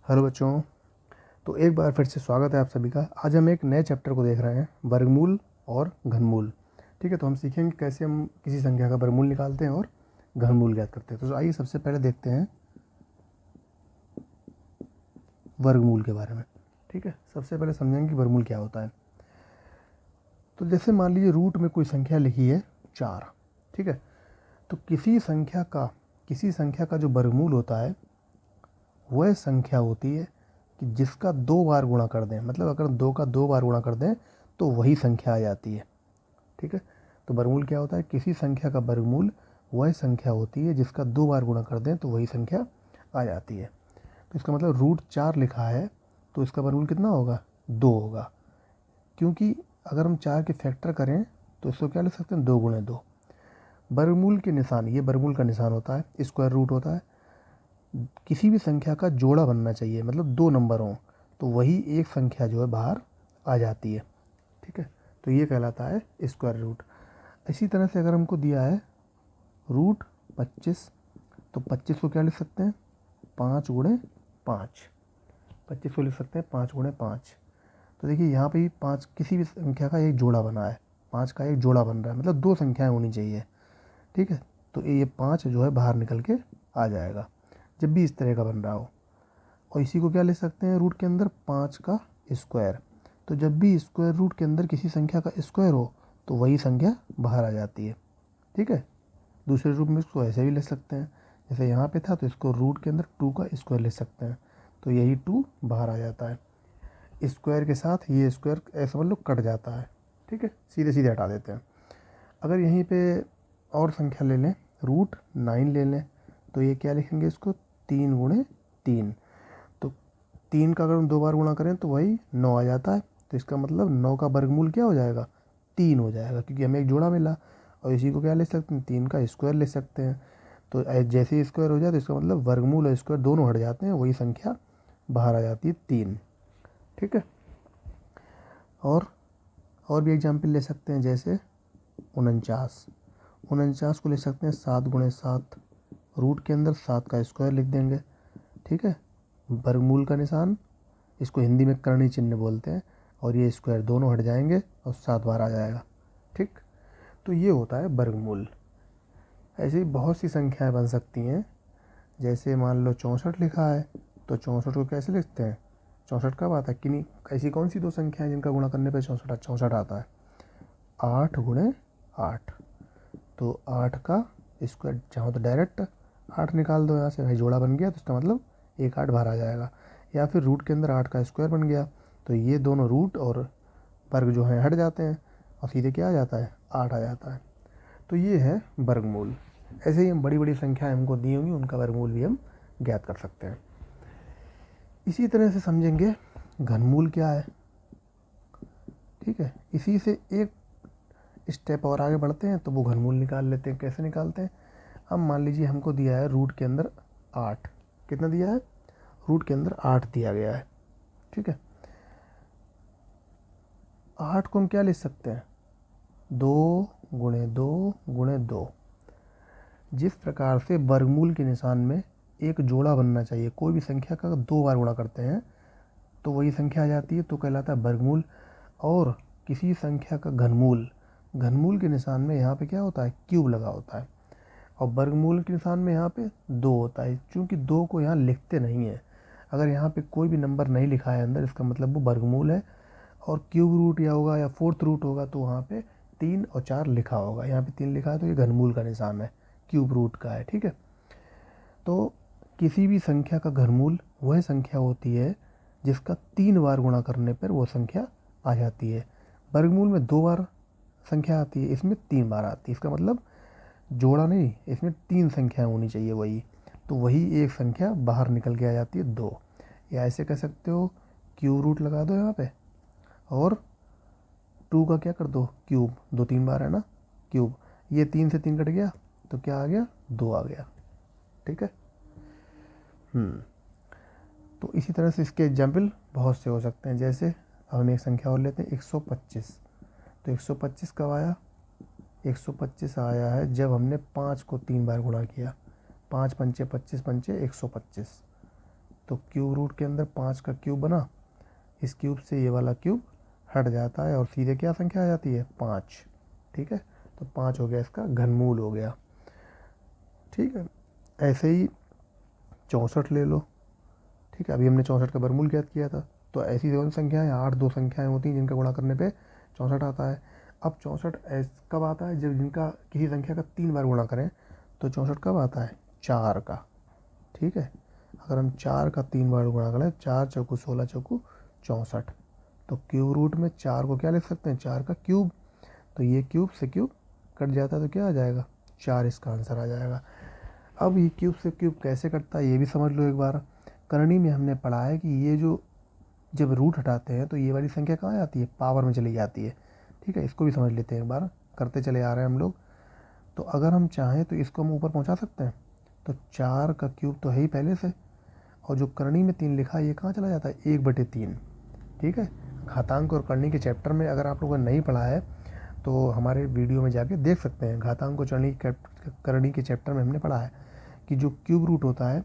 Hello बच्चों। तो एक बार फिर से स्वागत है आप सभी का। आज हम एक नए चैप्टर को देख रहे हैं, वर्गमूल और घनमूल। ठीक है, तो हम सीखेंगे कैसे हम किसी संख्या का वर्गमूल निकालते हैं और घनमूल ज्ञात करते हैं। तो आइए सबसे पहले देखते हैं वर्गमूल के बारे में। ठीक है, सबसे पहले समझेंगे कि वर्गमूल क्या होता है। तो जैसे मान लीजिए रूट में कोई संख्या लिखी है 4। ठीक है, तो किसी संख्या का जो वर्गमूल होता है वह संख्या होती है कि जिसका 2 बार गुणा कर दें, मतलब अगर 2 का 2 बार गुणा कर दें तो वही संख्या आ जाती है। ठीक है, तो वर्गमूल क्या होता है? किसी संख्या का वर्गमूल वह संख्या होती है जिसका 2 बार गुणा कर दें तो वही संख्या आ जाती है। तो इसका मतलब रूट 4 लिखा है तो इसका वर्गमूल कितना होगा? 2 होगा, क्योंकि अगर हम 4 के फैक्टर करें तो इसको क्या लिख सकते हैं? 2 गुणे 2। वर्गमूल के निशान, ये वर्गमूल का निशान होता है, स्क्वायर रूट होता है। किसी भी संख्या का जोड़ा बनना चाहिए, मतलब 2 नंबर हों तो वही एक संख्या जो है बाहर आ जाती है। ठीक है, तो ये कहलाता है स्क्वायर रूट। इसी तरह से अगर हमको दिया है रूट 25, तो 25 को क्या लिख सकते हैं? 5 गुणे 5। 25 को लिख सकते हैं 5 गुणे 5। तो देखिए यहाँ पे 5 किसी भी संख्या का एक जोड़ा बना है, 5 का एक जोड़ा बन रहा है, मतलब 2 संख्याएं होनी चाहिए। ठीक है, तो ये 5 जो है बाहर निकल के आ जाएगा जब भी इस तरह का बन रहा हो। और इसी को क्या ले सकते हैं रूट के अंदर? 5 का स्क्वायर। तो जब भी स्क्वायर रूट के अंदर किसी संख्या का स्क्वायर हो तो वही संख्या बाहर आ जाती है। ठीक है, दूसरे रूप में इसको ऐसे भी ले सकते हैं, जैसे यहाँ पे था तो इसको रूट के अंदर 2 का स्क्वायर ले सकते हैं, तो यही 2 बाहर आ जाता है। स्क्वायर के साथ ये स्क्वायर ऐसा समझ लो कट जाता है। ठीक है, सीधे सीधे हटा देते हैं। अगर यहीं पे और संख्या ले लें, रूट 9 ले लें, तो ये क्या लिखेंगे इसको? 3 गुणे 3। तो 3 का अगर हम 2 बार गुणा करें तो वही 9 आ जाता है। तो इसका मतलब 9 का वर्गमूल क्या हो जाएगा? 3 हो जाएगा, क्योंकि हमें एक जोड़ा मिला। और इसी को क्या ले सकते हैं? 3 का स्क्वायर ले सकते हैं। तो जैसे ही स्क्वायर हो जाए तो इसका मतलब वर्गमूल और स्क्वायर दोनों हट जाते हैं, वही संख्या बाहर आ जाती है 3। ठीक है, और भी एग्जाम्पल ले सकते हैं, जैसे 49। 49 को ले सकते हैं 7 गुणे 7। रूट के अंदर 7 का स्क्वायर लिख देंगे। ठीक है, वर्गमूल का निशान, इसको हिंदी में करणी चिन्ह बोलते हैं, और ये स्क्वायर दोनों हट जाएंगे और 7 बार आ जाएगा। ठीक, तो ये होता है वर्गमूल। ऐसे ही बहुत सी संख्याएं बन सकती हैं, जैसे मान लो 64 लिखा है, तो 64 को कैसे लिखते हैं? 64 कब आता है? किन्हीं ऐसी कौन सी 2 संख्या है जिनका गुणा करने पर 64 आता है? 8 गुणे 8। तो 8 का स्क्वायर, चाहो तो डायरेक्ट 8 निकाल दो यहाँ से, भाई जोड़ा बन गया, तो इसका मतलब एक 8 बाहर आ जाएगा। या फिर रूट के अंदर 8 का स्क्वायर बन गया, तो ये दोनों रूट और वर्ग जो हैं हट जाते हैं और सीधे क्या आ जाता है? 8 आ जाता है। तो ये है वर्गमूल। ऐसे ही हम बड़ी बड़ी संख्याएं हमको दी होंगी, उनका वर्गमूल भी हम ज्ञात कर सकते हैं। इसी तरह से समझेंगे घनमूल क्या है। ठीक है, इसी से एक स्टेप और आगे बढ़ते हैं तो वो घनमूल निकाल लेते हैं। कैसे निकालते हैं? अब मान लीजिए हमको दिया है रूट के अंदर 8। कितना दिया है? रूट के अंदर 8 दिया गया है। ठीक है, 8 को हम क्या लिख सकते हैं? 2 गुणे 2 गुणे 2। जिस प्रकार से वर्गमूल के निशान में एक जोड़ा बनना चाहिए, कोई भी संख्या का 2 बार गुणा करते हैं तो वही संख्या आ जाती है, तो कहलाता है वर्गमूल। और किसी संख्या का घनमूल, घनमूल के निशान में यहाँ पे क्या होता है? क्यूब लगा होता है। और वर्गमूल के निशान में यहाँ पे 2 होता है, क्योंकि 2 को यहाँ लिखते नहीं है। अगर यहाँ पे कोई भी नंबर नहीं लिखा है अंदर, इसका मतलब वो वर्गमूल है। और क्यूब रूट या होगा या फोर्थ रूट होगा तो वहाँ पे 3 और 4 लिखा होगा। यहाँ पे 3 लिखा है तो ये घनमूल का निशान है, क्यूब रूट का है। ठीक है, तो किसी भी संख्या का घनमूल वह संख्या होती है जिसका 3 बार गुणा करने पर वो संख्या आ जाती है। वर्गमूल में 2 बार संख्या आती है, इसमें 3 बार आती है। इसका मतलब जोड़ा नहीं, इसमें 3 संख्याएं होनी चाहिए वही, तो वही एक संख्या बाहर निकल के आ जाती है 2। या ऐसे कह सकते हो, क्यूब रूट लगा दो यहाँ पे और 2 का क्या कर दो? क्यूब। 2 3 बार है ना क्यूब, ये 3 से 3 कट गया तो क्या आ गया? 2 आ गया। ठीक है, तो इसी तरह से इसके एग्जाम्पल बहुत से हो सकते हैं। जैसे अब हम एक संख्या और लेते हैं 125। तो 125 कब आया? 125 आया है जब हमने 5 को 3 बार गुणा किया। 5 पंचे 25 पंचे 125। तो क्यूब रूट के अंदर 5 का क्यूब बना, इस क्यूब से ये वाला क्यूब हट जाता है और सीधे क्या संख्या आ जाती है 5। ठीक है, तो 5 हो गया, इसका घनमूल हो गया। ठीक है, ऐसे ही 64 ले लो। ठीक है, अभी हमने 64 का वर्गमूल ज्ञात किया था। तो ऐसी कौन संख्याएं 8 दो संख्याएं होती हैं जिनका गुणा करने पे 64 आता है। अब 64 कब आता है, जब जिनका किसी संख्या का 3 बार गुणा करें। तो 64 कब आता है, 4 का। ठीक है, अगर हम 4 का 3 बार गुणा करें, 4 चौकू 16 चौकू 64, तो क्यूब रूट में 4 को क्या लिख सकते हैं, 4 का क्यूब। तो ये क्यूब से क्यूब कट जाता है तो क्या आ जाएगा, 4 इसका आंसर आ जाएगा। अब ये क्यूब से क्यूब कैसे कटता है ये भी समझ लो एक बार। करनी में हमने पढ़ा है कि ये जो जब रूट हटाते हैं तो ये वाली संख्या कहाँ जाती है, पावर में चली जाती है। ठीक है, इसको भी समझ लेते हैं एक बार, करते चले आ रहे हैं हम लोग। तो अगर हम चाहें तो इसको हम ऊपर पहुँचा सकते हैं। तो 4 का क्यूब तो है ही पहले से, और जो करनी में 3 लिखा है ये कहाँ चला जाता है, 1/3। ठीक है, घातांक और करनी के चैप्टर में अगर आप लोगों ने नहीं पढ़ा है तो हमारे वीडियो में जाके देख सकते हैं। घातांक और करनी के चैप्टर में हमने पढ़ा है कि जो क्यूब रूट होता है,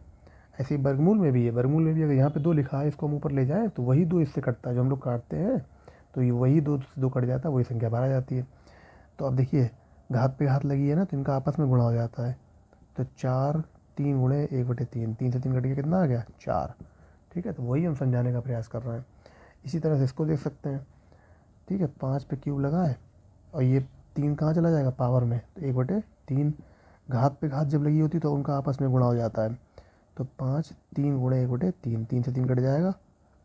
ऐसे ही वर्गमूल में भी है। वर्गमूल में भी अगर यहाँ पे 2 लिखा है, इसको हम ऊपर ले जाएं तो वही 2 इससे कटता है, जो हम लोग काटते हैं तो ये वही 2 से 2 कट जाता है, वही संख्या बाहर आ जाती है। तो अब देखिए घात पे घात लगी है ना, तो इनका आपस में गुणा हो जाता है। तो 4 3 गुणे 1/3, 3 से 3 कट के कितना आ गया, 4। ठीक है, तो वही हम समझाने का प्रयास कर रहे हैं। इसी तरह से इसको देख सकते हैं। ठीक है, 5 पे क्यूब लगा है और ये 3 कहाँ चला जाएगा, पावर में, तो 1/3। घात पे घात जब लगी होती तो उनका आपस में गुणा हो जाता है। तो 5 3 गुणे 1/3, 3 से 3 कट जाएगा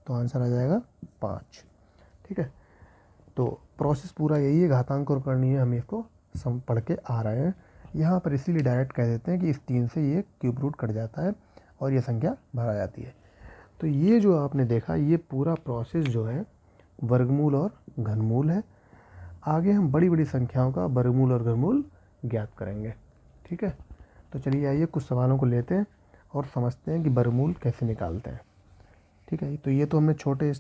तो आंसर आ जाएगा 5। ठीक है, तो प्रोसेस पूरा यही है। घातांक और करनी है, हम इसको पढ़ के आ रहे हैं। यहाँ पर इसीलिए डायरेक्ट कह देते हैं कि इस 3 से ये क्यूब रूट कट जाता है और ये संख्या बाहर आ जाती है। तो ये जो आपने देखा, ये पूरा प्रोसेस जो है वर्गमूल और घनमूल है। आगे हम बड़ी बड़ी संख्याओं का वर्गमूल और घनमूल ज्ञात करेंगे। ठीक है, तो चलिए आइए कुछ सवालों को लेते हैं और समझते हैं कि वर्गमूल कैसे निकालते हैं। ठीक है, तो ये तो हमने छोटे